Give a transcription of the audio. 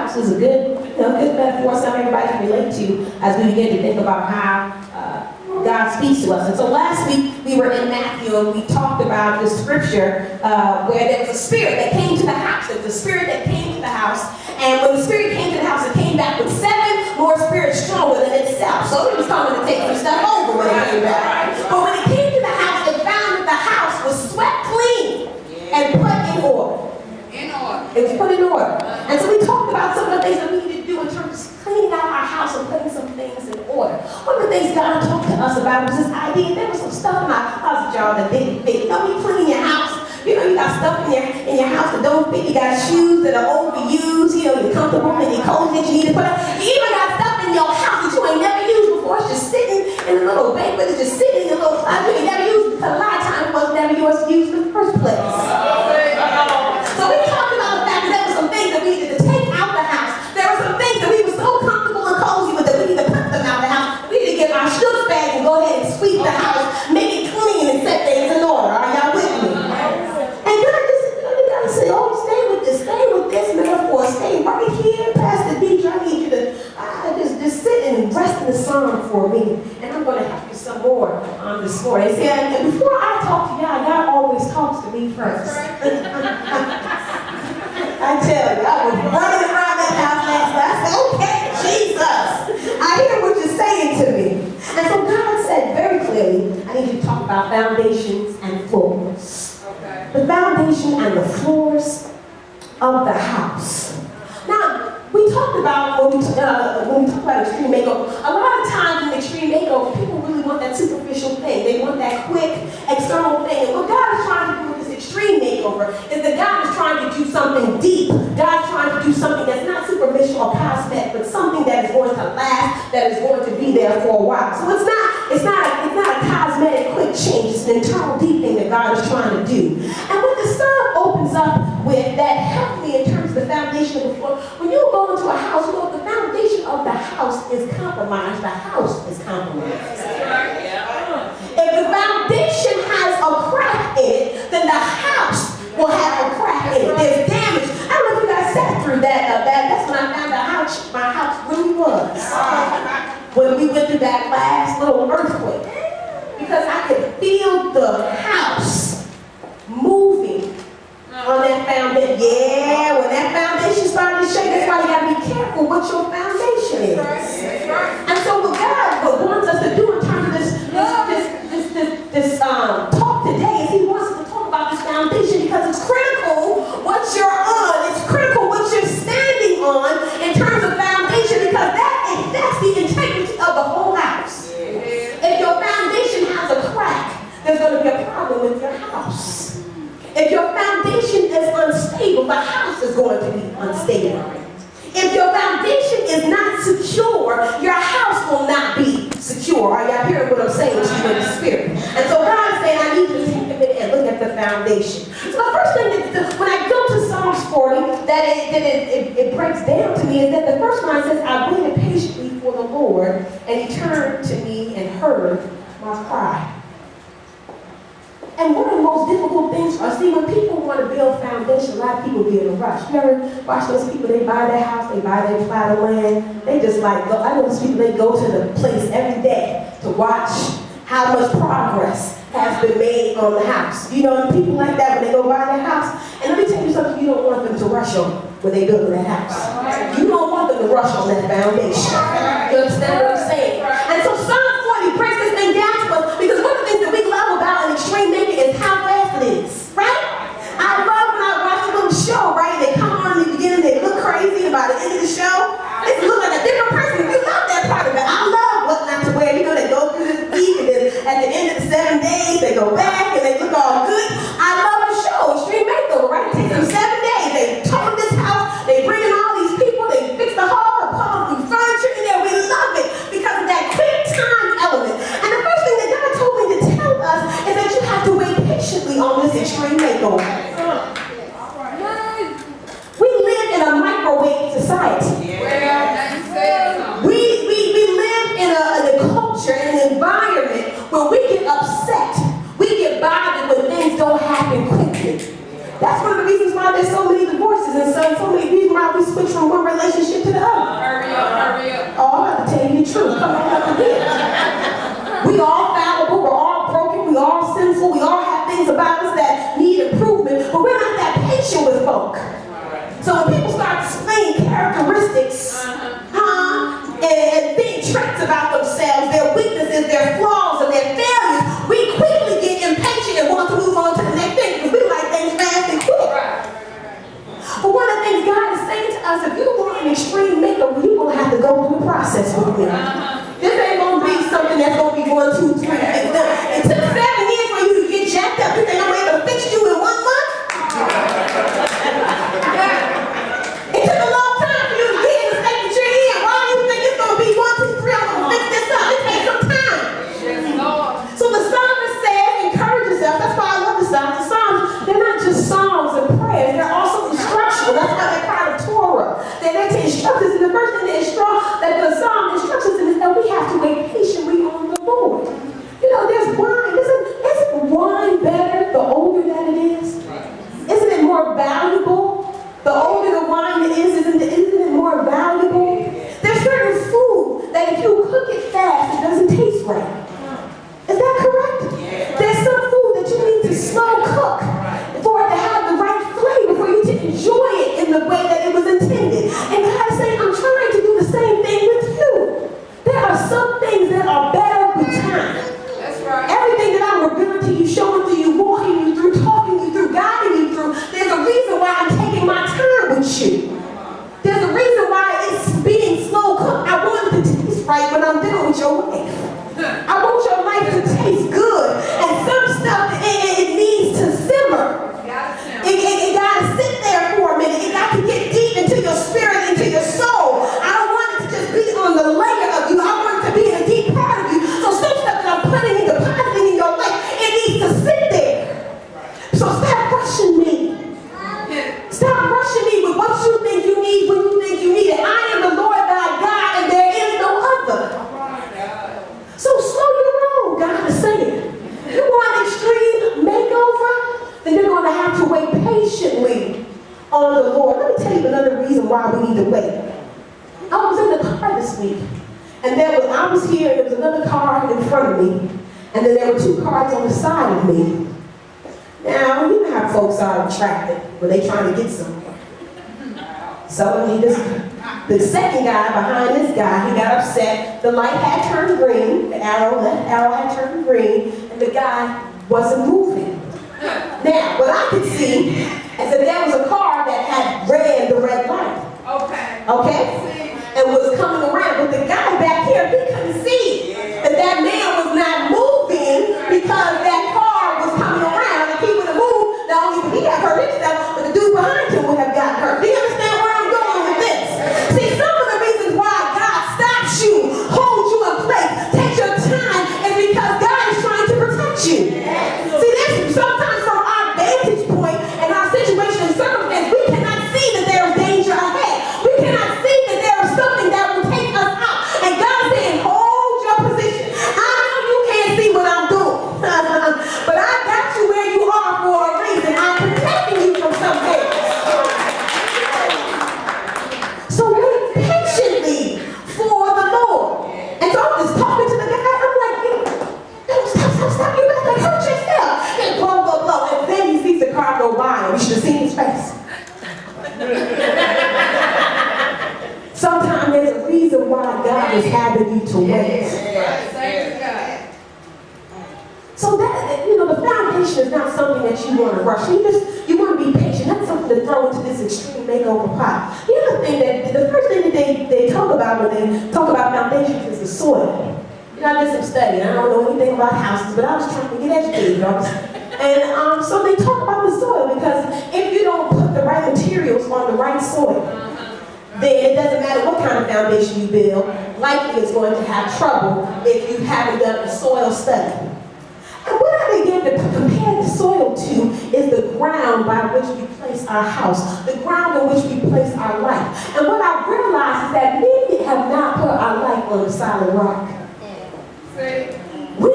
house is a good, good metaphor, something everybody can relate to as we begin to think about how God speaks to us. And so last week we were in Matthew and we talked about the scripture where there was a spirit that came to the house. There was a spirit that came to the house, and when the spirit came to the house, it came back with 7 more spirits stronger than itself. So it was coming to take some stuff over when it came back. But when it came to the house, it found that the house was swept clean and put in order. It was put in order. And so we talked about some of the things that we need to do in terms of cleaning out our house and putting some things in order. One of the things God talked to us about was this idea. There was some stuff in my closet, y'all, that didn't fit. You know, you clean your house. You know, you got stuff in your house that don't fit. You got shoes that are overused. You know, you're comfortable and you're cozy that you need to put up. You even got stuff in your house that you ain't never used before. It's just sitting in a little bank, but it's just sitting in a little closet you ain't never used because a lot of times it was never yours to use in the first place. So we talked about the fact that there were some things that we needed to take out the house. There were some things that we were so comfortable and cozy with that we need to put them out the house. We need to get our stuff bag and go ahead and sweep the house, make it clean and set things in order. Are y'all with me? And God just, you gotta say, oh, stay with this metaphor, stay right here, Pastor Deidre. I need you to just sit and rest in the psalm for me. And I'm going to help you some more on this morning. See, and before I talk to y'all, God always talks to me first. I tell you, I was running around that house last night. I said, okay, Jesus, I hear what you're saying to me. And so God said very clearly, I need you to talk about foundations and floors. Okay. The foundation and the floors of the house. Now, we talked about when we talk about extreme makeover. A lot of times in extreme makeover, people really want that superficial thing. They want that quick external thing. And what God is trying to do with this extreme makeover is that God is trying to do something deep. God is trying to do something that's not superficial or cosmetic, but something that is going to last, that is going to be there for a while. So it's not a cosmetic quick change. It's an internal deep thing that God is trying to do. And what the psalm opens up with that helps me in terms of the foundation of the floor. When you go into a house, you know, if the foundation of the house is compromised, the house is compromised. If the foundation has a crack in it, then the house will have a crack in it. There's damage. I don't know if you guys sat through that. That's when I found out how cheap my house really was. When we went through that last little earthquake. Because I could feel the house moving on that foundation. Yeah, when that foundation started to shake, that's why you got to be careful what your foundation is. And so what God wants us to do in terms of this talk today is He wants us to talk about this foundation because it's critical what you're on. It's critical what you're standing on in terms of foundation because that's the integrity of the whole house. If your foundation has a crack, there's going to be a problem with your house. If your foundation is unstable, the house is going to be unstable. If your foundation is not secure, your house will not be secure. Are y'all hearing what I'm saying to you in the spirit? And so God is saying, I need you to take a minute and look at the foundation. So the first thing that when I go to Psalms 40, that it breaks down to me is that the first line says, I waited patiently for the Lord, and He turned to me and heard my cry. And one of the most difficult things for us, see, when people want to build foundation, a lot of people be in a rush. You ever watch those people, they buy their house, they buy their plot of land, they just like go, I know those people, they go to the place every day to watch how much progress has been made on the house. You know, people like that when they go buy their house. And let me tell you something, you don't want them to rush on when they build that house. You don't want them to rush on that foundation. You understand what I'm saying? And so Psalm 40 breaks this thing down to us because one of the things that we love about an extreme making is how fast it is, right? I love when I watch a little show, right? They come on in the beginning, they look crazy, and by the end of the show, they look like a different person. You love that part of it. I love what not to wear. You know, they go through this week, and then at the end of the 7 days, they go back, and they look all good. I love the show, Extreme Makeover, right? It takes them 7 days. They tone this house, they bring in all these people, they fix the hall, put them through me. This ain't gonna be something that's gonna be 1, 2, 3. It took 7 years for you to get jacked up. You think I'm able to fix you in 1 month? It took a long time for you to get in the state that you're in. Why do you think it's gonna be 1, 2, 3? I'm gonna fix this up. It takes some time. So the psalmist says, encourage yourself. That's why I love the Psalms. The Psalms, they're not just songs and prayers. They're also instructional. That's why they're called Torah. They're to instruct us. And the first thing that the Psalm instructs us in is that we have to wait patiently on the Lord. You know, there's wine. Isn't wine better the older that it is? Isn't it more valuable? The older the wine it is, isn't it more valuable? There's certain food that if you cook it fast, it doesn't taste right. Is that correct? There's some food that you need to slow cook for it to have the right flavor, for you to enjoy it in the way that it was intended. And God is saying, I'm trying to do the same thing with you. There are some things that are better with time. That's right. Everything that I'm revealing to you, showing to you, walking you through, talking you through, guiding you through, there's a reason why I'm taking my time with you. There's a reason why it's being slow cooked. I want it to taste right when I'm dealing with your wife. I want your life to taste good. And some stuff, it needs to simmer. It got to sit there for a minute. It got to get deep into your spirit, into your soul. I don't want it to just be on the layer of you. I want it to be in a deep part of you. So some stuff that I'm putting and depositing in your life, it needs to sit there. So stop rushing me. Stop rushing me with what you think you need when you think you need it. I am the Lord thy God, and there is no other. So slow your roll, God is saying. You want extreme makeover? Then you're going to have to wait patiently on the Lord. Let me tell you another reason why we need to wait. I was in the car this week, and I was here, and there was another car in front of me, and then there were 2 cars on the side of me. Now, you know how folks are in traffic when they trying to get somewhere. So the second guy behind this guy, he got upset. The light had turned green, the arrow had turned green, and the guy wasn't moving. Now, what I could see is that there was a car that had ran the red light. Okay? And was coming around. But the guy back here, he couldn't see that man was not moving because that car was coming around. If he would have moved, not only would he have hurt himself, but the dude behind him would have gotten hurt. Do you understand where I'm going with this? See, some of the reasons why God stops you, holds you in place, takes your time, is because God is trying to protect you. See, there's sometimes from our vantage point and our situation and circumstance, we cannot see that there is danger ahead. We cannot see that there is something that will take us out. And God is saying, hold your position. I know you can't see what I'm doing, but I got you where you are for a reason. I'm protecting you from something. So wait patiently for the Lord. And so I'm just talking to the guy. I'm like, stop. You better hurt yourself. And blow. And then he sees the car go by, and you should have seen his face. Sometimes there's a reason why God is having you to wait. So that, the foundation is not something that you want to rush. You want to be patient. That's something to throw into this extreme makeover pot. The first thing that they talk about when they talk about foundations is the soil. I did some study. I don't know anything about houses, but I was trying to get educated. And so they talk about the soil, because if you don't put the right materials on the right soil, then it doesn't matter what kind of foundation you build, likely it's going to have trouble if you haven't done a soil study. And what I began to compare the soil to is the ground by which we place our house, the ground in which we place our life. And what I realized is that many have not put our life on a solid rock.